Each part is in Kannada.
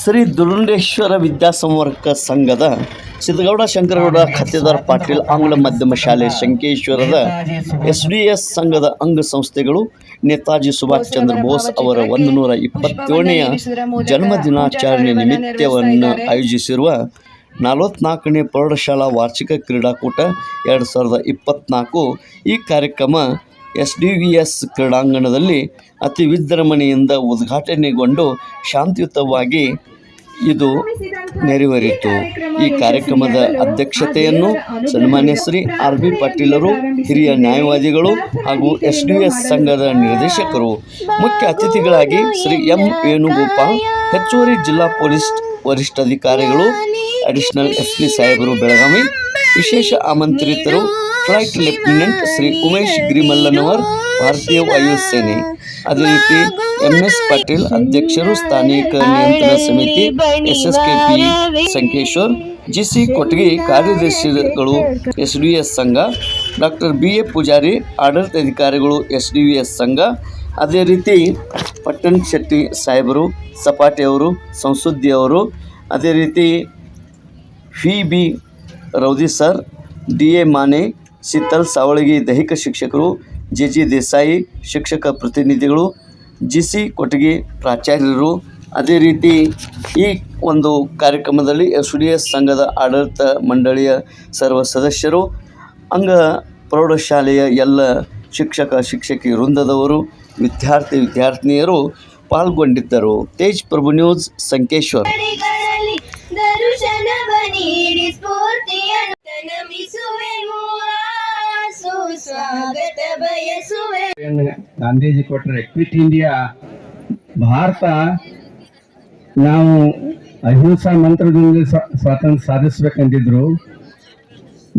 ಶ್ರೀ ದುರುಂಡೇಶ್ವರ ವಿದ್ಯಾಸಂವರ್ಗ ಸಂಘದ ಸಿದ್ದಗೌಡ ಶಂಕರಗೌಡ ಖಾತೆದಾರ್ ಪಾಟೀಲ್ ಆಂಗ್ಲ ಮಾಧ್ಯಮ ಶಾಲೆ ಶಂಕೇಶ್ವರದ SDS ಸಂಘದ ಅಂಗಸಂಸ್ಥೆಗಳು ನೇತಾಜಿ ಸುಭಾಷ್ ಚಂದ್ರ ಬೋಸ್ ಅವರ 127ನೆಯ ಜನ್ಮದಿನಾಚರಣೆ ನಿಮಿತ್ತವನ್ನು ಆಯೋಜಿಸಿರುವ 44ನೇ ಪ್ರೌಢಶಾಲಾ ವಾರ್ಷಿಕ ಕ್ರೀಡಾಕೂಟ 2024 ಈ ಕಾರ್ಯಕ್ರಮ SDVS ಕ್ರೀಡಾಂಗಣದಲ್ಲಿ ಅತಿ ವಿಜೃಂಭಣೆಯಿಂದ ಉದ್ಘಾಟನೆಗೊಂಡು ಶಾಂತಿಯುತವಾಗಿ ಇದು ನೆರವೇರಿತು. ಈ ಕಾರ್ಯಕ್ರಮದ ಅಧ್ಯಕ್ಷತೆಯನ್ನು ಸನ್ಮಾನ್ಯ ಶ್ರೀ RB ಪಾಟೀಲರು, ಹಿರಿಯ ನ್ಯಾಯವಾದಿಗಳು ಹಾಗೂ SDVS ಸಂಘದ ನಿರ್ದೇಶಕರು, ಮುಖ್ಯ ಅತಿಥಿಗಳಾಗಿ ಶ್ರೀ M ವೇಣುಗೋಪಾಲ್, ಹೆಚ್ಚುವರಿ ಜಿಲ್ಲಾ ಪೊಲೀಸ್ ವರಿಷ್ಠಾಧಿಕಾರಿಗಳು, ಅಡಿಷನಲ್ SP ಸಾಹೇಬರು ಬೆಳಗಾವಿ, ವಿಶೇಷ ಆಮಂತ್ರಿತರು ಫ್ಲೈಟ್ ಲೆಫ್ಟಿನೆಂಟ್ ಶ್ರೀ ಉಮೇಶ್ ಗಿರಿಮಲ್ಲನವರ್, ಭಾರತೀಯ ವಾಯುಸೇನೆ, ಅದೇ ರೀತಿ MS ಪಾಟೀಲ್ ಅಧ್ಯಕ್ಷರು, ಸ್ಥಾನಿಕ ನಿಯಂತ್ರಣ ಸಮಿತಿ SSKP ಸಂಕೇಶ್ವರ್, GC ಕೊಟ್ಗಿ ಕಾರ್ಯದರ್ಶಿಗಳು SDVS ಸಂಘ, ಡಾಕ್ಟರ್ BA ಪೂಜಾರಿ ಆಡಳಿತಾಧಿಕಾರಿಗಳು SDVS ಸಂಘ, ಅದೇ ರೀತಿ ಪಟ್ಟಣ್ ಶೆಟ್ಟಿ ಸಾಹೇಬರು, ಸಪಾಟೆ ಅವರು, ಸಂಸುದ್ದಿ ಅವರು, ಅದೇ ರೀತಿ VB Raudi sir, DA Mane, Sheetal Savalagi ದೈಹಿಕ ಶಿಕ್ಷಕರು, JG ದೇಸಾಯಿ ಶಿಕ್ಷಕ ಪ್ರತಿನಿಧಿಗಳು, GC ಕೊಟಗಿ ಪ್ರಾಚಾರ್ಯರು, ಅದೇ ರೀತಿ ಈ ಒಂದು ಕಾರ್ಯಕ್ರಮದಲ್ಲಿ SDVS ಸಂಘದ ಆಡಳಿತ ಮಂಡಳಿಯ ಸರ್ವ ಸದಸ್ಯರು, ಅಂಗ ಪ್ರೌಢಶಾಲೆಯ ಎಲ್ಲ ಶಿಕ್ಷಕ ಶಿಕ್ಷಕಿ ವೃಂದದವರು, ವಿದ್ಯಾರ್ಥಿನಿಯರು ಪಾಲ್ಗೊಂಡಿದ್ದರು. ತೇಜ್ ಪ್ರಭು ನ್ಯೂಸ್ ಸಂಕೇಶ್ವರ್. ಗಾಂಧೀಜಿ ಕೊಟ್ಟರೆ ಕ್ವಿಟ್ ಇಂಡಿಯಾ ಭಾರತ ನಾವು ಅಹಿಂಸಾ ಮಂತ್ರದಿಂದ ಸ್ವಾತಂತ್ರ್ಯ ಸಾಧಿಸ್ಬೇಕಂತಿದ್ರು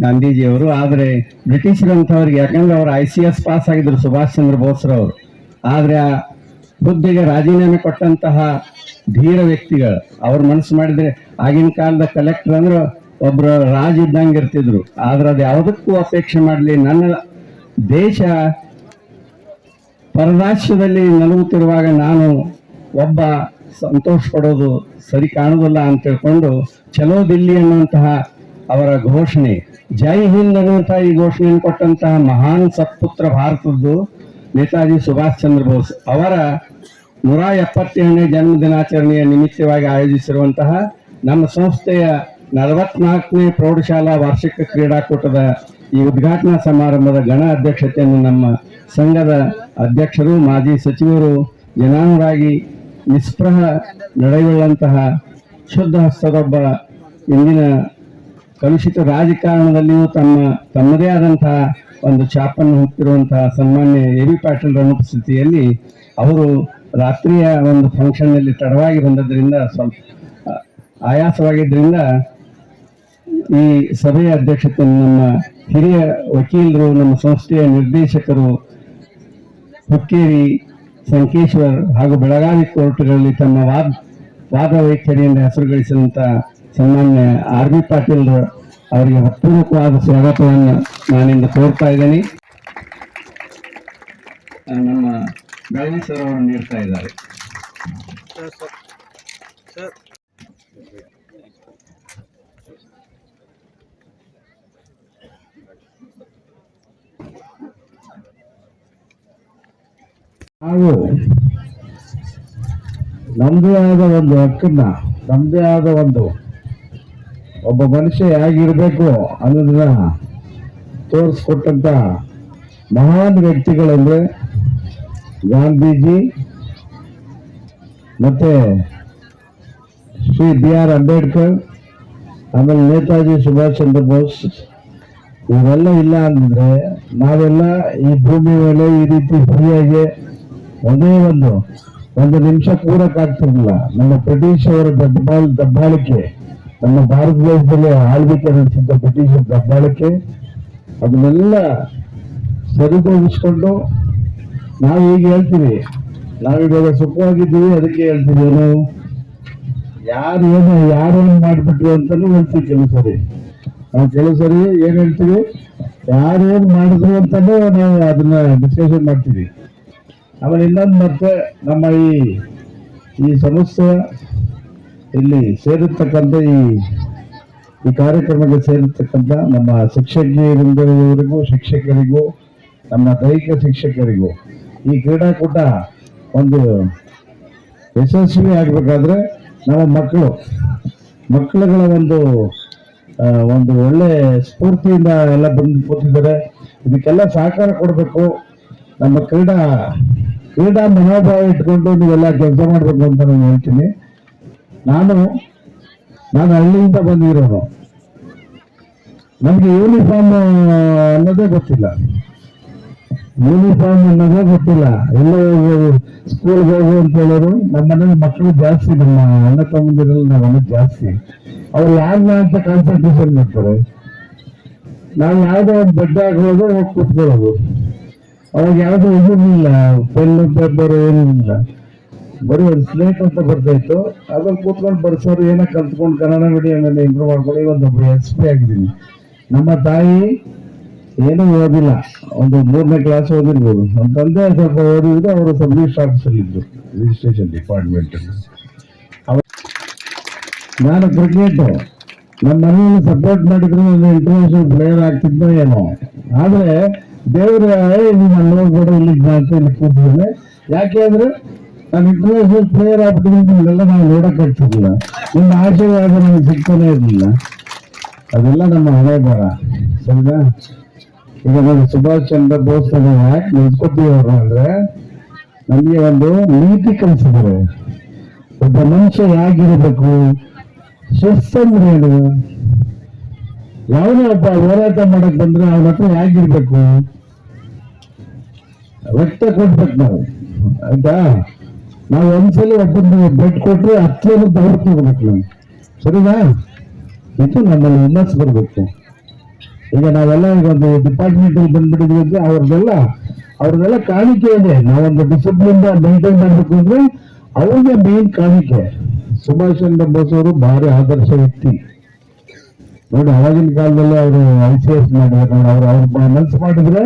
ಗಾಂಧೀಜಿಯವರು. ಆದರೆ ಬ್ರಿಟಿಷರಂಥವ್ರಿಗೆ, ಯಾಕಂದ್ರೆ ಅವರು ICS ಪಾಸ್ ಆಗಿದ್ರು ಸುಭಾಷ್ ಚಂದ್ರ ಬೋಸ್ರವರು, ಆದರೆ ಆ ಹುದ್ದೆಗೆ ರಾಜೀನಾಮೆ ಕೊಟ್ಟಂತಹ ಧೀರ ವ್ಯಕ್ತಿಗಳು ಅವ್ರ ಮನಸ್ಸು ಮಾಡಿದ್ರೆ ಆಗಿನ ಕಾಲದ ಕಲೆಕ್ಟರ್ ಅಂದ್ರೆ ಒಬ್ಬರು ರಾಜ ಇದ್ದಂಗೆ ಇರ್ತಿದ್ರು. ಆದ್ರೆ ಅದು ಯಾವುದಕ್ಕೂ ಅಪೇಕ್ಷೆ ಮಾಡಲಿ, ನನ್ನ ದೇಶ ಪರರಾಷ್ಟ್ರದಲ್ಲಿ ನಲುಗುತ್ತಿರುವಾಗ ನಾನು ಒಬ್ಬ ಸಂತೋಷ ಪಡೋದು ಸರಿ ಕಾಣೋದಿಲ್ಲ ಅಂತ ತಿಳ್ಕೊಂಡು ಚಲೋ ದಿಲ್ಲಿ ಅನ್ನುವಂತಹ ಅವರ ಘೋಷಣೆ, ಜೈ ಹಿಂದ್ ಅನ್ನುವಂತಹ ಈ ಘೋಷಣೆಯನ್ನು ಕೊಟ್ಟಂತಹ ಮಹಾನ್ ಸತ್ಪುತ್ರ ಭಾರತದ್ದು ನೇತಾಜಿ ಸುಭಾಷ್ ಚಂದ್ರ ಬೋಸ್ ಅವರ 170ನೇ ಜನ್ಮದಿನಾಚರಣೆಯ ನಿಮಿತ್ತವಾಗಿ ಆಯೋಜಿಸಿರುವಂತಹ ನಮ್ಮ ಸಂಸ್ಥೆಯ 44ನೇ ಪ್ರೌಢಶಾಲಾ ವಾರ್ಷಿಕ ಕ್ರೀಡಾಕೂಟದ ಈ ಉದ್ಘಾಟನಾ ಸಮಾರಂಭದ ಗಣ ಅಧ್ಯಕ್ಷತೆಯನ್ನು ನಮ್ಮ ಸಂಘದ ಅಧ್ಯಕ್ಷರು, ಮಾಜಿ ಸಚಿವರು, ಜನಾನುರಾಗಿ, ನಿಸ್ಪೃಹ ನಡೆಯುಳ್ಳಂತಹ ಶುದ್ಧ ಹಸ್ತದೊಬ್ಬ, ಇಂದಿನ ಕಲುಷಿತ ರಾಜಕಾರಣದಲ್ಲಿಯೂ ತಮ್ಮದೇ ಆದಂತಹ ಒಂದು ಛಾಪನ್ನು ಹೊತ್ತಿರುವಂತಹ ಸನ್ಮಾನ್ಯ AB ಪಾಟೀಲ್ ಅನುಪಸ್ಥಿತಿಯಲ್ಲಿ ಅವರು ರಾತ್ರಿಯ ಒಂದು ಫಂಕ್ಷನ್ನಲ್ಲಿ ತಡವಾಗಿ ಬಂದದ್ರಿಂದ ಸ್ವಲ್ಪ ಆಯಾಸವಾಗಿದ್ದರಿಂದ ಈ ಸಭೆಯ ಅಧ್ಯಕ್ಷತೆ ನಮ್ಮ ಹಿರಿಯ ವಕೀಲರು, ನಮ್ಮ ಸಂಸ್ಥೆಯ ನಿರ್ದೇಶಕರು, ಹುಕ್ಕೇರಿ, ಸಂಕೇಶ್ವರ್ ಹಾಗೂ ಬೆಳಗಾವಿ ಕೋರ್ಟ್ಗಳಲ್ಲಿ ತಮ್ಮ ವಾದ ವೈಖರಿಯಿಂದ ಹೆಸರು ಗಳಿಸಿದಂಥ ಸನ್ಮಾನ್ಯ RB ಪಾಟೀಲ್ ಅವರಿಗೆ ಹೃತ್ಪೂರ್ವಕವಾದ ಸ್ವಾಗತವನ್ನು ನಾನಿಂದ ಕೋರ್ತಾ ಇದ್ದೇನೆ. ನಮ್ಮ ಬೆಳಗಾವಿ ಸರ್ ಅವರು ನೀಡ್ತಾ ಇದ್ದಾರೆ. ನಾವು ನಮ್ಮದೇ ಆದ ಒಂದು ಹಕ್ಕನ್ನ, ನಮ್ಮದೇ ಆದ ಒಬ್ಬ ಮನುಷ್ಯ ಹೇಗಿರಬೇಕು ಅನ್ನೋದನ್ನ ತೋರಿಸ್ಕೊಟ್ಟಂತ ಮಹಾನ್ ವ್ಯಕ್ತಿಗಳಂದ್ರೆ ಗಾಂಧೀಜಿ ಮತ್ತೆ ಶ್ರೀ BR ಅಂಬೇಡ್ಕರ್, ಆಮೇಲೆ ನೇತಾಜಿ ಸುಭಾಷ್ ಚಂದ್ರ ಬೋಸ್. ಇವೆಲ್ಲ ಇಲ್ಲ ಅಂದ್ರೆ ನಾವೆಲ್ಲ ಈ ಭೂಮಿ ಮೇಲೆ ಈ ರೀತಿ ಫ್ರೀಯಾಗಿ ಒಂದೇ ಒಂದು ನಿಮಿಷ ಕೂರಕ್ಕಾಗ್ತಿರ್ಲಿಲ್ಲ. ನಮ್ಮ ಬ್ರಿಟಿಷ್ ಅವರ ದಬ್ಬಾಳಿಕೆ, ನಮ್ಮ ಭಾರತ ದೇಶದಲ್ಲಿ ಆಳ್ವಿಕೆ ನಡೆಸಿದ್ದ ಬ್ರಿಟಿಷ್ ದಬ್ಬಾಳಿಕೆ, ಅದನ್ನೆಲ್ಲ ಸರಿದೂಗಿಸ್ಕೊಂಡು ನಾವು ಈಗ ಹೇಳ್ತೀವಿ, ನಾವಿವಾಗ ಸುಖವಾಗಿದ್ದೀವಿ, ಅದಕ್ಕೆ ಹೇಳ್ತೀವಿ ನಾವು ಯಾರೇನು ಮಾಡಿಬಿಟ್ರು ಅಂತಾನು ಹೇಳ್ತೀವಿ. ಕೆಲವು ಸರಿ ಏನ್ ಹೇಳ್ತೀವಿ, ಯಾರೇನು ಮಾಡಿದ್ರು ಅಂತಾನು ನಾವು ಅದನ್ನ ಡಿಸ್ಕಷನ್ ಮಾಡ್ತೀವಿ. ಆಮೇಲೆ ಇನ್ನೊಂದು ಮತ್ತೆ ನಮ್ಮ ಈ ಸಂಸ್ಥೆ ಇಲ್ಲಿ ಸೇರಿರ್ತಕ್ಕಂಥ ಈ ಕಾರ್ಯಕ್ರಮಕ್ಕೆ ಸೇರಿರ್ತಕ್ಕಂಥ ನಮ್ಮ ಶಿಕ್ಷಕಿಯರಿಂದವರೆಗೂ ಶಿಕ್ಷಕರಿಗೂ ನಮ್ಮ ದೈಹಿಕ ಶಿಕ್ಷಕರಿಗೂ ಈ ಕ್ರೀಡಾಕೂಟ ಒಂದು ಯಶಸ್ವಿ ಆಗಬೇಕಾದ್ರೆ ನಮ್ಮ ಮಕ್ಕಳುಗಳ ಒಂದು ಒಳ್ಳೆ ಸ್ಫೂರ್ತಿಯಿಂದ ಎಲ್ಲ ಬಂದು ಕೂತಿದ್ದಾರೆ. ಇದಕ್ಕೆಲ್ಲ ಸಹಕಾರ ಕೊಡಬೇಕು. ನಮ್ಮ ಕ್ರೀಡಾ ಮನೋಭಾವ ಇಟ್ಕೊಂಡು ನೀವೆಲ್ಲ ಕೆಲಸ ಮಾಡಬೇಕು ಅಂತ ನಾನು ಹೇಳ್ತೀನಿ. ನಾನು ಹಳ್ಳಿಯಿಂದ ಬಂದಿರೋನು. ನಮ್ಗೆ ಯೂನಿಫಾರ್ಮ್ ಅನ್ನೋದೇ ಗೊತ್ತಿಲ್ಲ. ಎಲ್ಲೋ ಸ್ಕೂಲ್ಗೆ ಹೋಗು ಅಂತ ಹೇಳೋರು. ನಮ್ಮ ಮನೇಲಿ ಮಕ್ಕಳು ಜಾಸ್ತಿ, ನಮ್ಮ ಅಣ್ಣ ತಮ್ಮಂದಿರಲ್ಲಿ ನಾವು ಅಣ್ಣ ಜಾಸ್ತಿ. ಅವ್ರು ಯಾರನ್ನ ಅಂತ ಕಾನ್ಸಂಟ್ರೇಷನ್ ಮಾಡ್ತಾರೆ. ನಾವು ಯಾವುದೋ ಒಂದು ಬಡ್ಡೆ ಹಾಕೋದು ಹೋಗಿ ಕೂತ್ಕೊಳ್ಳೋದು. ಅವಾಗ ಯಾವುದೋ ಇದಿರಲಿಲ್ಲ, ಪೆನ್ ಪೇಪರ್ ಏನಿಲ್ಲ, ಬರೀ ಒಂದು ಸ್ಲೇಟ್ ಅಂತ ಬರ್ತಾ ಇತ್ತು. ಅದ್ರಲ್ಲಿ ಕೂತ್ಕೊಂಡು ಬರ್ಸೋರು ಏನೋ ಕಲ್ತ್ಕೊಂಡು ಕನ್ನಡ ಮೀಡಿಯಂ ಇಂಪ್ರೂವ್ ಮಾಡ್ಕೊಂಡು ಇವತ್ತೊಬ್ಬ SP ಆಗಿದ್ದೀನಿ. ನಮ್ಮ ತಾಯಿ ಏನೂ ಓದಿಲ್ಲ, ಒಂದು 3ನೇ ಕ್ಲಾಸ್ ಓದಿರ್ಬೋದು. ನಮ್ಮ ತಂದೆ ಸ್ವಲ್ಪ ಓದಿದ್ರು, ಅವರು ಸಬ್ ರಿಜಿಸ್ಟರ್ ಆಫೀಸಲ್ಲಿ ಇದ್ರು, ರಿಜಿಸ್ಟ್ರೇಷನ್ ಡಿಪಾರ್ಟ್ಮೆಂಟ್. ನಾನು ಕ್ರಿಕೆಟ್ ನಮ್ಮ ಮನೆಯಲ್ಲಿ ಸಪೋರ್ಟ್ ಮಾಡಿದ್ರು, ನಾನು ಇಂಟರ್ನ್ಯಾಷನಲ್ ಪ್ಲೇಯರ್ ಆಗ್ತಿದ್ದೋ ಏನೋ. ಆದರೆ ದೇವರು ನಾನು ಹೋಗ್ಬೇಡ ಇಲ್ಲಿ ಅಂತ ಇಲ್ಲಿ ಕೂತಿದ್ದೇನೆ. ಯಾಕೆ ಅಂದ್ರೆ ನಾನು ಇಂಟರ್ನ್ಯಾಷನಲ್ ಪ್ಲೇಯರ್ ಆಗ್ಬಿಟ್ಟಿದ್ರೆ ಇದೆಲ್ಲ ನಾವು ನೋಡಕ್ ಆಗ್ತಿರ್ಲಿಲ್ಲ. ನಿಮ್ಮ ಆಶೀರ್ವಾದ ನನಗೆ ಸಿಗ್ತಾನೆ ಇರಲಿಲ್ಲ. ಅದೆಲ್ಲ ನಮ್ಮ ಹಣೆ ಬರ. ಸರಿನಾ? ಈಗ ನಾನು ಸುಭಾಷ್ ಚಂದ್ರ ಬೋಸ್ ಯಾಕೆ ನಿಲ್ಸ್ಕೊತೀವ್ರು ಅಂದ್ರೆ ನಮಗೆ ಒಂದು ನೀತಿ ಕಲಿಸಿದ್ದಾರೆ. ಒಬ್ಬ ಮನುಷ್ಯ ಹೇಗಿರಬೇಕು, ಶಿಸ್ತಂದ್ರೆ ಏನು, ಯಾವುದೇ ಒಬ್ಬ ಹೋರಾಟ ಮಾಡಕ್ ಬಂದ್ರೆ ಅವನ ಹತ್ರ ಹೇಗಿರ್ಬೇಕು, ರಕ್ತ ಕೊಡ್ಬೇಕು ನಾವು. ಆಯ್ತಾ? ನಾವು ಒಂದ್ಸಲಿ ಒಬ್ಬನ ಬೆಡ್ ಕೊಟ್ರೆ 10 ದೌಡ್ ತಗೋಬೇಕು ನಾವು. ಸರಿನಾ? ಇದು ನಮ್ಮಲ್ಲಿ ಹುಮ್ಮಸ್ ಬರ್ಬೇಕು. ಈಗ ನಾವೆಲ್ಲ ಈಗ ಒಂದು ಡಿಪಾರ್ಟ್ಮೆಂಟ್ ಅಲ್ಲಿ ಬಂದ್ಬಿಟ್ಟಿದ್ವಿ ಅಂದ್ರೆ ಅವ್ರದ್ದೆಲ್ಲ ಕಾಣಿಕೆ ಇದೆ. ನಾವೊಂದು ಡಿಸಿಪ್ಲಿನ್ ಮೇಂಟೈನ್ ಮಾಡ್ಬೇಕು ಅಂದ್ರೆ ಅವ್ರಿಗೆ ಮೇನ್ ಕಾಣಿಕೆ. ಸುಭಾಷ್ ಚಂದ್ರ ಬೋಸ್ ಅವರು ಭಾರಿ ಆದರ್ಶ ವ್ಯಕ್ತಿ ನೋಡಿ. ಅವಾಗಿನ ಕಾಲದಲ್ಲಿ ಅವರು ICS ಮಾಡಿದ್ರು. ಅವ್ರ ಮನಸ್ಸು ಮಾಡಿದ್ರೆ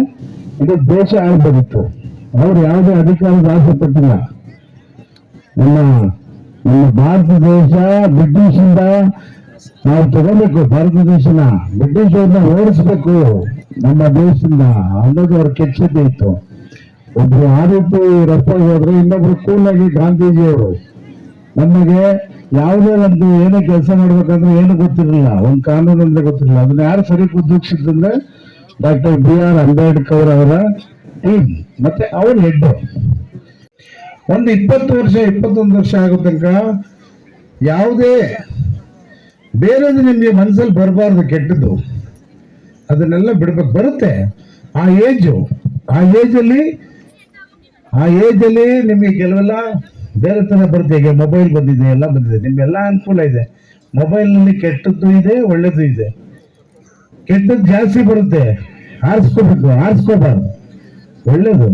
ಇದು ದೇಶ ಆಗ್ಬೋದಿತ್ತು. ಅವ್ರು ಯಾವುದೇ ಅಧಿಕಾರದ ಆಸೆ ಪಟ್ಟಿಲ್ಲ. ನಮ್ಮ ಭಾರತ ದೇಶ ಬ್ರಿಟಿಷಿಂದ ನಾವು ತಗೋಬೇಕು. ಭಾರತ ದೇಶನ ಬ್ರಿಟಿಷ್ ಅವ್ರನ್ನ ಓಡಿಸ್ಬೇಕು ನಮ್ಮ ದೇಶದಿಂದ ಅನ್ನೋದು ಅವ್ರ ಕೆಚ್ಚತೆ ಇತ್ತು. ಒಬ್ರು ಆ ರೀತಿ ರಸ್ತೆಗೆ ಹೋದ್ರೆ ಇನ್ನೊಬ್ರು ಕೂಲಾಗಿ ಗಾಂಧೀಜಿಯವರು ನಮಗೆ ಯಾವುದೇ ಒಂದು ಏನೇ ಕೆಲಸ ಮಾಡ್ಬೇಕಂದ್ರೆ ಏನು ಗೊತ್ತಿರಲಿಲ್ಲ, ಒಂದು ಕಾನೂನು ಅಂದ್ರೆ ಗೊತ್ತಿರಲಿಲ್ಲ. ಅದನ್ನ ಯಾರು ಸರಿ ಕುದಿಸಿದ್ರೆ ಡಾಕ್ಟರ್ BR ಅಂಬೇಡ್ಕರ್ ಅವರ ಟೀಮ್ ಮತ್ತೆ ಅವ್ರ ಹೆಡ್. ಒಂದು 20 ವರ್ಷ 21 ವರ್ಷ ಆಗೋ ತನಕ ಯಾವುದೇ ಬೇರೆದು ನಿಮಗೆ ಮನಸ್ಸಲ್ಲಿ ಬರಬಾರ್ದು ಕೆಟ್ಟದ್ದು. ಅದನ್ನೆಲ್ಲ ಬಿಡ್ಬೇಕು. ಬರುತ್ತೆ ಆ ಏಜಲ್ಲಿ ನಿಮಗೆ ಕೆಲವೆಲ್ಲ ಬೇರೆ ತರ ಬರುತ್ತೆ. ಈಗ ಮೊಬೈಲ್ ಬಂದಿದೆ, ಎಲ್ಲ ಬಂದಿದೆ, ನಿಮ್ಗೆಲ್ಲ ಅನುಕೂಲ ಇದೆ. ಮೊಬೈಲ್ನಲ್ಲಿ ಕೆಟ್ಟದ್ದು ಇದೆ, ಒಳ್ಳೇದು ಇದೆ. ಕೆಟ್ಟದ್ದು ಜಾಸ್ತಿ ಬರುತ್ತೆ, ಆರಿಸ್ಕೋಬಾರ್ದು. ಒಳ್ಳೇದು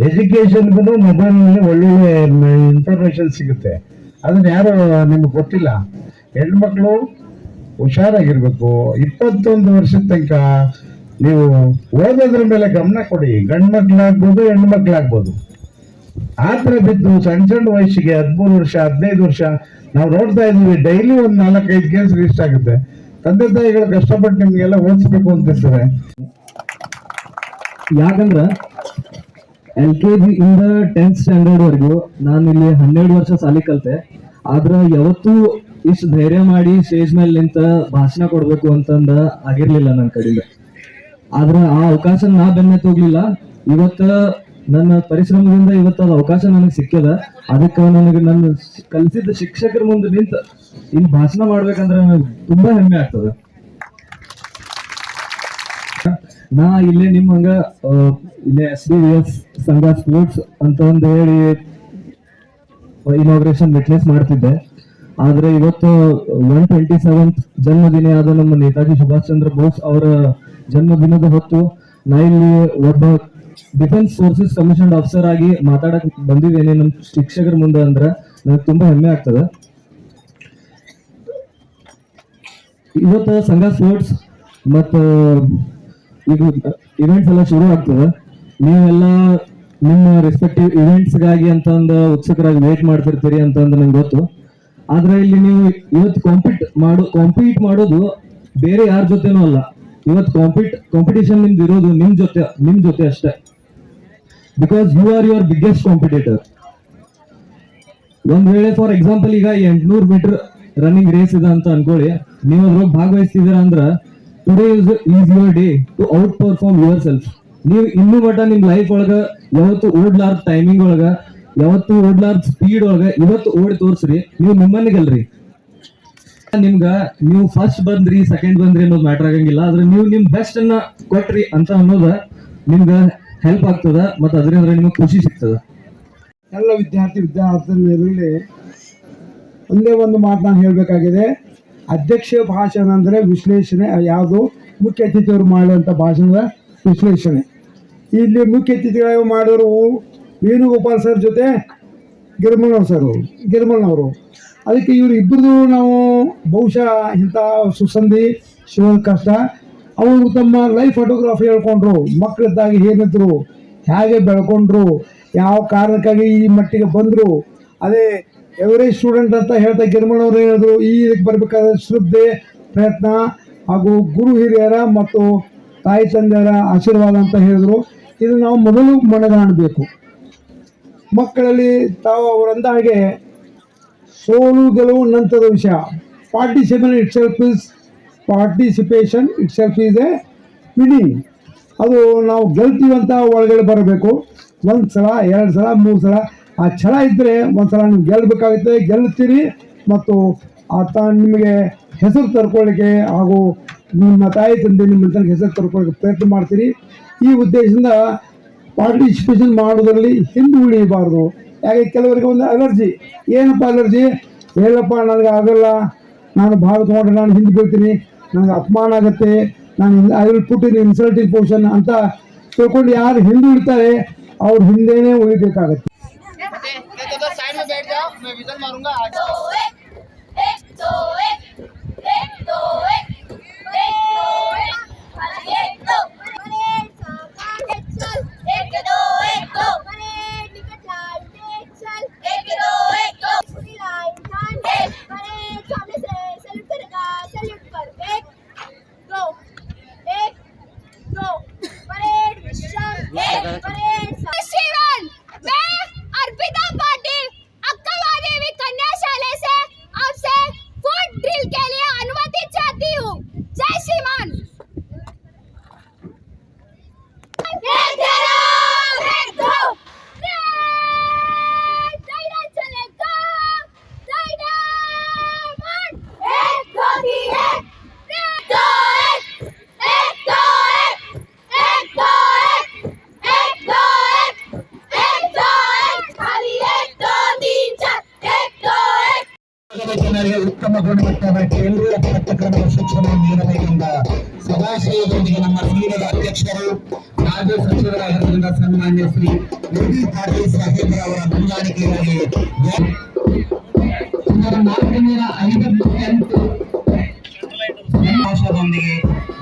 ಎಜುಕೇಶನ್ಗೂ ಮೊಬೈಲ್ನಲ್ಲಿ ಒಳ್ಳೊಳ್ಳೆ ಇನ್ಫಾರ್ಮೇಶನ್ ಸಿಗುತ್ತೆ. ಅದನ್ನ ಯಾರು ನಿಮ್ಗೆ ಗೊತ್ತಿಲ್ಲ. ಹೆಣ್ಮಕ್ಳು ಹುಷಾರಾಗಿರ್ಬೇಕು. 21 ವರ್ಷದ ತನಕ ನೀವು ಓದೋದ್ರ ಮೇಲೆ ಗಮನ ಕೊಡಿ. ಗಂಡು ಮಕ್ಳಾಗ್ಬೋದು, ಹೆಣ್ಣು ಮಕ್ಳಾಗ್ಬೋದು. ಆತರ ಬಿದ್ದು ಸಣ್ಣ ವಯಸ್ಸಿಗೆ 13 ವರ್ಷ 15 ವರ್ಷ ನಾವು ನೋಡ್ತಾ ಇದೀವಿ. ಡೈಲಿ ಒಂದು 4-5 ಕೇಸ್ ರಿಜಿಸ್ಟರ್ ಆಗುತ್ತೆ. ತಂದೆ ತಾಯಿಗಳು ಕಷ್ಟಪಟ್ಟು ನಿಮ್ಗೆಲ್ಲ ಓದಿಸ್ಬೇಕು ಅಂತಿರ್ತಾರೆ. ಯಾಕಂದ್ರ LKG ಇಂದ 10th ಸ್ಟ್ಯಾಂಡರ್ಡ್ ವರೆಗೂ ನಾನು ಇಲ್ಲಿ 12 ವರ್ಷ ಸಾಲಿ ಕಲ್ತೆ. ಆದ್ರ ಯಾವತ್ತೂ ಇಷ್ಟು ಧೈರ್ಯ ಮಾಡಿ ಸ್ಟೇಜ್ ಮೇಲೆ ನಿಂತ ಭಾಷಣ ಕೊಡ್ಬೇಕು ಅಂತಂದ ಆಗಿರ್ಲಿಲ್ಲ ನನ್ನ ಕಡೆಯಿಂದ. ಆದ್ರ ಆ ಅವಕಾಶ ನಾ ಬೆನ್ನ ಹೋಗ್ಲಿಲ್ಲ. ಇವತ್ತ ನನ್ನ ಪರಿಶ್ರಮದಿಂದ ಇವತ್ತು ಅದು ಅವಕಾಶ ನನಗೆ ಸಿಕ್ಕ್ಯದ. ಅದಕ್ಕೆ ನನಗೆ ನನ್ನ ಕಲಿಸಿದ ಶಿಕ್ಷಕರ ಮುಂದೆ ನಿಂತ ಇಲ್ಲಿ ಭಾಷಣ ಮಾಡ್ಬೇಕಂದ್ರೆ ನನಗೆ ತುಂಬಾ ಹೆಮ್ಮೆ ಆಗ್ತದೆ. ನಾ ಇಲ್ಲೇ ನಿಮ್ಮಂಗ ಇಲ್ಲೇ SDVS ಸಂಘ ಸ್ಪೋರ್ಟ್ಸ್ ಅಂತ ಒಂದು ಹೇಳಿ ಇನಾಗ್ರೇಷನ್ ವಿಟ್ನೆಸ್ ಮಾಡ್ತಿದ್ದೆ. ಆದ್ರೆ ಇವತ್ತು 127th ಜನ್ಮದಿನ ಆದ ನಮ್ಮ ನೇತಾಜಿ ಸುಭಾಷ್ ಚಂದ್ರ ಬೋಸ್ ಅವರ ಜನ್ಮದಿನದ ಹೊತ್ತು ನಾ ಇಲ್ಲಿ ಒಬ್ಬ ಡಿಫೆನ್ಸ್ ಫೋರ್ಸಸ್ ಕಮಿಷನ್ ಆಫೀಸರ್ ಆಗಿ ಮಾತಾಡಕ್ ಬಂದಿದ್ದೇನೆ ನಮ್ಮ ಶಿಕ್ಷಕರ ಮುಂದೆ. ಅಂದ್ರೆ ನನಗೆ ತುಂಬಾ ಹೆಮ್ಮೆ ಆಗ್ತದೆ. ಇವತ್ತು ಸಂಘ ಸ್ಪೋರ್ಟ್ಸ್ ಮತ್ತು ಈಗ ಇವೆಂಟ್ಸ್ ಎಲ್ಲ ಶುರು ಆಗ್ತದೆ. ನೀವೆಲ್ಲ ನಿಮ್ಮ ರೆಸ್ಪೆಕ್ಟಿವ್ ಇವೆಂಟ್ಸ್ಗಾಗಿ ಅಂತಂದು ಉತ್ಸುಕರಾಗಿ ವೇಟ್ ಮಾಡ್ತಿರ್ತೀರಿ ಅಂತಂದು ನಂಗೆ ಗೊತ್ತು. ಆದ್ರೆ ಇಲ್ಲಿ ನೀವು ಇವತ್ತು ಕಾಂಪೀಟ್ ಮಾಡೋದು ಬೇರೆ ಯಾರ ಜೊತೆನೂ ಅಲ್ಲ. ಇವತ್ತು ಕಾಂಪಿಟೇಷನ್ ನಿಮ್ದು ಇರೋದು ನಿಮ್ ಜೊತೆ ಅಷ್ಟೇ. Because you are your biggest competitor. ಒಂದ್ ವೇಳೆ ಫಾರ್ ಎಕ್ಸಾಂಪಲ್ ಈಗ 800 ಮೀಟರ್ ರನ್ನಿಂಗ್ ರೇಸ್ ಇದೆ ಅಂತ ಅನ್ಕೊಳ್ಳಿ, ನೀವು ಅದ್ರೊಳಗೆ ಭಾಗವಹಿಸ್ತಿದ್ದೀರಾ ಅಂದ್ರ today is your day to outperform yourself. ನೀವು ಇನ್ನೂ ಮಟ್ಟ ನಿಮ್ ಲೈಫ್ ಒಳಗ ಯಾವತ್ತು ಓಡ್ಲಾರ್ದ ಟೈಮಿಂಗ್ ಒಳಗ, ಯಾವತ್ತು ಓಡ್ಲಾರ್ದ ಸ್ಪೀಡ್ ಒಳಗ ಇವತ್ತು ಓಡಿ ತೋರ್ಸ್ರಿ, ನೀವು ನಿಮ್ಮನ್ನ ಗೆಲ್ರಿ. ನೀವು ಫಸ್ಟ್ ಬಂದ್ರಿ ಸೆಕೆಂಡ್ ಬಂದ್ರಿ ಅನ್ನೋದು ಮ್ಯಾಟರ್ ಆಗಂಗಿಲ್ಲ. ಆದ್ರೆ ನೀವು ನಿಮ್ ಬೆಸ್ಟ್ ಅನ್ನ ಕೊಟ್ರಿ ಅಂತ ಅನ್ನೋದ ನಿಮ್ಗ ಹೆಲ್ಪ್ ಆಗ್ತದ, ಮತ್ತೆ ಅದರಿಂದ ನಿಮ್ಗೆ ಖುಷಿ ಸಿಗ್ತದ. ಎಲ್ಲ ವಿದ್ಯಾರ್ಥಿಗಳಲ್ಲಿ ಒಂದೇ ಒಂದು ಮಾತು ನಾನು ಹೇಳಬೇಕಾಗಿದೆ. ಅಧ್ಯಕ್ಷ ಭಾಷಣ ಅಂದರೆ ವಿಶ್ಲೇಷಣೆ, ಯಾವುದು ಮುಖ್ಯ ಅತಿಥಿಯವರು ಮಾಡುವಂಥ ಭಾಷಣದ ವಿಶ್ಲೇಷಣೆ. ಇಲ್ಲಿ ಮುಖ್ಯ ಅತಿಥಿಗಳು ಮಾಡೋರು ವೇಣುಗೋಪಾಲ್ ಸರ್ ಜೊತೆ ಗಿರ್ಮಲ್ನವರು. ಅದಕ್ಕೆ ಇವರು ಇಬ್ಬರದು ನಾವು ಬಹುಶಃ ಇಂಥ ಸುಸಂಧಿ ಶಿವನ ಕಷ್ಟ. ಅವರು ತಮ್ಮ ಲೈಫ್ ಫೋಟೋಗ್ರಾಫಿ ಹೇಳ್ಕೊಂಡ್ರು, ಮಕ್ಕಳಿದ್ದಾಗ ಏನಿದ್ರು, ಹೇಗೆ ಬೆಳ್ಕೊಂಡ್ರು, ಯಾವ ಕಾರಣಕ್ಕಾಗಿ ಈ ಮಟ್ಟಿಗೆ ಬಂದರು. ಅದೇ ಎವರೇಜ್ ಸ್ಟೂಡೆಂಟ್ ಅಂತ ಹೇಳ್ತಾ ಗಿರ್ಮಣ್ಣವ್ರು ಹೇಳಿದ್ರು, ಈ ಇದಕ್ಕೆ ಬರಬೇಕಾದ ಶ್ರದ್ಧೆ, ಪ್ರಯತ್ನ ಹಾಗೂ ಗುರು ಹಿರಿಯರ ಮತ್ತು ತಾಯಿ ತಂದೆಯರ ಆಶೀರ್ವಾದ ಅಂತ ಹೇಳಿದ್ರು. ಇದು ನಾವು ಮೊದಲು ಮನಗಾಣಬೇಕು. ಮಕ್ಕಳಲ್ಲಿ ತಾವು ಅವರಂದ ಹಾಗೆ ಸೋಲು ಗೆಲುವು ನಂತರದ ವಿಷಯ. Participation it self is A winning. ಅದು ನಾವು ಗೆಲ್ತೀವಂತ ಒಳಗಡೆ ಬರಬೇಕು. 1 ಸಲ 2 ಸಲ 3 ಸಲ ಆ ಛಲ ಇದ್ದರೆ ಒಂದು ಸಲ ನೀವು ಗೆಲ್ಲಬೇಕಾಗುತ್ತೆ, ಗೆಲ್ತೀರಿ. ಮತ್ತು ಆತ ನಿಮಗೆ ಹೆಸರು ತರ್ಕೊಳ್ಳಿಕ್ಕೆ ಹಾಗೂ ನಿಮ್ಮ ತಾಯಿ ತಂದೆ ನಿಮ್ಮ ಹೆಸರು ತರ್ಕೊಳ್ಳಿಕ್ಕೆ ಪ್ರಯತ್ನ ಮಾಡ್ತೀರಿ. ಈ ಉದ್ದೇಶದಿಂದ ಪಾರ್ಟಿಸಿಪೇಷನ್ ಮಾಡೋದ್ರಲ್ಲಿ ಹಿಂದೆ ಉಳಿಯಬಾರ್ದು. ಯಾಕೆ ಕೆಲವರಿಗೆ ಒಂದು ಅಲರ್ಜಿ. ಏನಪ್ಪ ಅಲರ್ಜಿ? ಹೇಳಪ್ಪ ನನಗೆ ಆಗಲ್ಲ, ನಾನು ಭಾಗ ತೊಗೊಂಡ್ರೆ ನಾನು ಹಿಂದೆ ಬೀಳ್ತೀನಿ, ನನಗೆ ಅಪಮಾನ ಆಗುತ್ತೆ, ನಾನು I will put in insulting position ಅಂತ ತಿಳ್ಕೊಂಡು ಯಾರು ಹಿಂದೆ ಉಳಿತಾರೆ ಅವ್ರು ಹಿಂದೆನೇ ಉಳಿಬೇಕಾಗತ್ತೆ. ಜನರಿಗೆ ಉತ್ತಮ ಗುಣಮಟ್ಟದ ಕೇಂದ್ರೀಯ ಪಠ್ಯಕ್ರಮದ ಶಿಕ್ಷಣ ನೀಡಬೇಕೆಂಬ ಸದಾಶಯದೊಂದಿಗೆ ನಮ್ಮ ಸಂಘದ ಅಧ್ಯಕ್ಷರು ಮಾಜಿ ಸಚಿವರಾಗಿರುವುದರಿಂದ ಸನ್ಮಾನ್ಯ ಶ್ರೀ ವಿ ಪಾಟೀಲ್ ಸಾಹೇಬ್ ಅವರ ಹೊಂದಾಣಿಕೆಗಾಗಿ 458 ಭಾಷಾದೊಂದಿಗೆ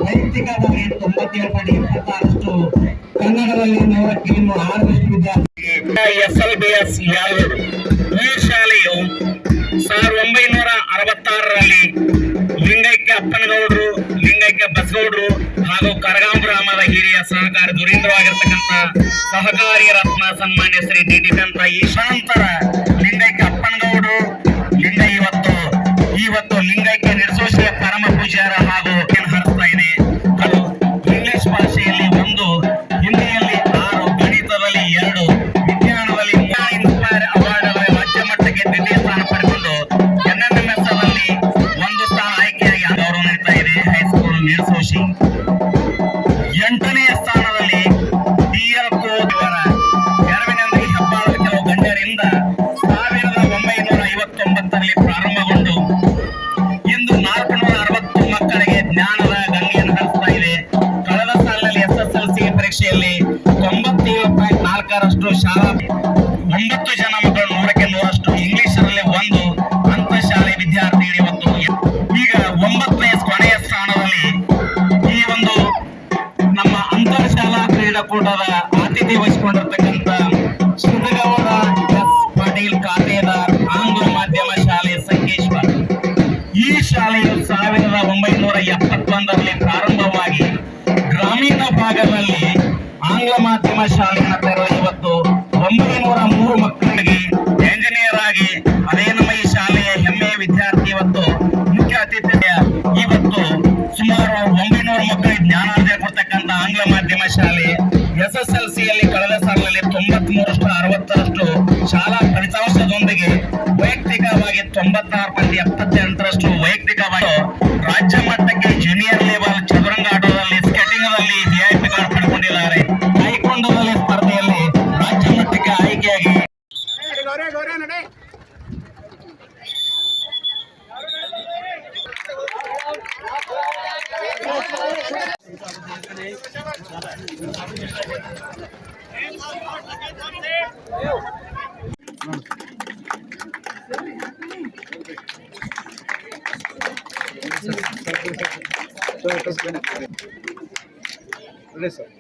ನೈತಿಕವಾಗಿ 97.26 ಕನ್ನಡದಲ್ಲಿ 100ಕ್ಕೆ 6 ವಿದ್ಯಾರ್ಥಿಗಳಿಗೆ SLBS ಯಾದೂರು. ಈ ಶಾಲೆಯು 1966ರಲ್ಲಿ ಲಿಂಗೈಕ್ಯ ಅಪ್ಪನಗೌಡರು, ಲಿಂಗೈಕ್ಯ ಬಸಗೌಡರು ಹಾಗೂ ಕರಗಾಂ ಗ್ರಾಮದ ಹಿರಿಯ ಸಹಕಾರಿ ದುರೀಂದ್ರವಾಗಿರ್ತಕ್ಕಂಥ ಸಹಕಾರಿ ರತ್ನ ಸನ್ಮಾನ್ಯ ಶ್ರೀ ಡಿ.ಡಿ. ಅಂತ ಈಶಾಂತರ ಲಿಂಗೈಕ್ಯ ಅಪ್ಪನಗೌಡರು ಇವತ್ತು ಲಿಂಗೈಕ್ಯ ನಿರ್ಸೋಷಿಯ ಪರಮ ಪೂಜ್ಯರ ಹಾಗೂ ಹರಿಸ್ತಾ ಇದೆ. ಅದು ಇಂಗ್ಲಿಷ್ ಭಾಷೆಯಲ್ಲಿ 1, ಹಿಂದಿಯಲ್ಲಿ 6, ಗಣಿತದಲ್ಲಿ 2, ವಿಜ್ಞಾನದಲ್ಲಿ ಇನ್ಸ್ಪೈರ್ ಅವಾರ್ಡ್ ರಾಜ್ಯ ಮಟ್ಟಕ್ಕೆ 2ನೇ ಸ್ಥಾನ ಪಡೆದುಕೊಂಡು NMSದಲ್ಲಿ 1 ಸ್ಥಾನ ಆಯ್ಕೆಯಾಗಿ ಗೌರವ ನೀಡ್ತಾ ಇದೆ. ಹೈಸ್ಕೂಲ್ ನಿರ್ಸೋಷಿ 8ನೇ ಸ್ಥಾನದಲ್ಲಿ DL ಕೋದಿವರ ಎರವಿನಂದಿ ಹೆಬ್ಬಾಳದ ಕೆಲವು ಗಣ್ಯರಿಂದ 1959ರಲ್ಲಿ ಪ್ರಾರಂಭಗೊಂಡು ಇಂದು 460 ಮಕ್ಕಳಿಗೆ ಜ್ಞಾನದ ಗಂಗೆಯನ್ನು ಹರಿಸ್ತಾ ಇದೆ. ಕಳೆದ ಸಾಲಿನಲ್ಲಿ SSLC ಪರೀಕ್ಷೆಯಲ್ಲಿ 97.4ರಷ್ಟು ಶಾಲಾ 9 ಜನ ಮಕ್ಕಳು 100ಕ್ಕೆ 100ರಷ್ಟು ಇಂಗ್ಲಿಷರಲ್ಲಿ 1 ಅಂತ ಶಾಲೆ ವಿದ್ಯಾರ್ಥಿಗಳು ಇವತ್ತು ಈಗ 9ನೇ ಕೊನೆಯ ಸ್ಥಾನದಲ್ಲಿ ಈ ಒಂದು ನಮ್ಮ ಅಂತರ್ ಶಾಲಾ ಕ್ರೀಡಾಕೂಟದ ಆತಿಥ್ಯ ವಹಿಸಿಕೊಂಡಿರ್ತಕ್ಕಂಥ ಶ್ರೀಗೌಡ ಎಸ್ ಪಾಟೀಲ್ ಖಾತೆದಾರ್ ಆಂಗ್ಲ ಮಾಧ್ಯಮ ಶಾಲೆ ಸಂಕೇಶ್ವರ ಮಾಧ್ಯಮ ಶಾಲೆಯನ್ನು ತೆರೆದು ಇವತ್ತು 903 ಮಕ್ಕಳಿಗೆ ಎಂಜಿನಿಯರ್ ಆಗಿ ಅದೇ ನಮ್ಮ ಈ ಶಾಲೆಯ ಹೆಮ್ಮೆಯ ವಿದ್ಯಾರ್ಥಿ ಇವತ್ತು ಮುಖ್ಯ ಅತಿಥಿಯ ಇವತ್ತು ಸುಮಾರು 900 ಮಕ್ಕಳಿಗೆ ಜ್ಞಾನೋದಯ ಕೊಡ್ತಕ್ಕಂಥ ಆಂಗ್ಲ ಮಾಧ್ಯಮ ಶಾಲೆ SSLCಯಲ್ಲಿ ಕಳೆದ ಸಾಲಿನಲ್ಲಿ 93ರಷ್ಟು 60ರಷ್ಟು ಶಾಲಾ ಫಲಿತಾಂಶದೊಂದಿಗೆ ವೈಯಕ್ತಿಕವಾಗಿ 96 ಮಂದಿ 78ರಷ್ಟು ವೈಯಕ್ತಿಕವಾಗಿ ರಾಜ್ಯ ಮಟ್ಟಕ್ಕೆ ಜೂನಿಯರ್ ಲೆವೆಲ್ ಚದುರಂಗ ಆಟದಲ್ಲಿ ಸ್ಕೇಟಿಂಗ್ನಲ್ಲಿ VIP ಕಾರ್ಡ್ ಪಡೆದುಕೊಂಡಿದ್ದಾರೆ. ಟೈಕೊಂಡೋದಲ್ಲಿ ಸ್ಪರ್ಧೆಯಲ್ಲಿ ರಾಜ್ಯ ಮಟ್ಟಕ್ಕೆ ಆಯ್ಕೆಯಾಗಿ ಸರ್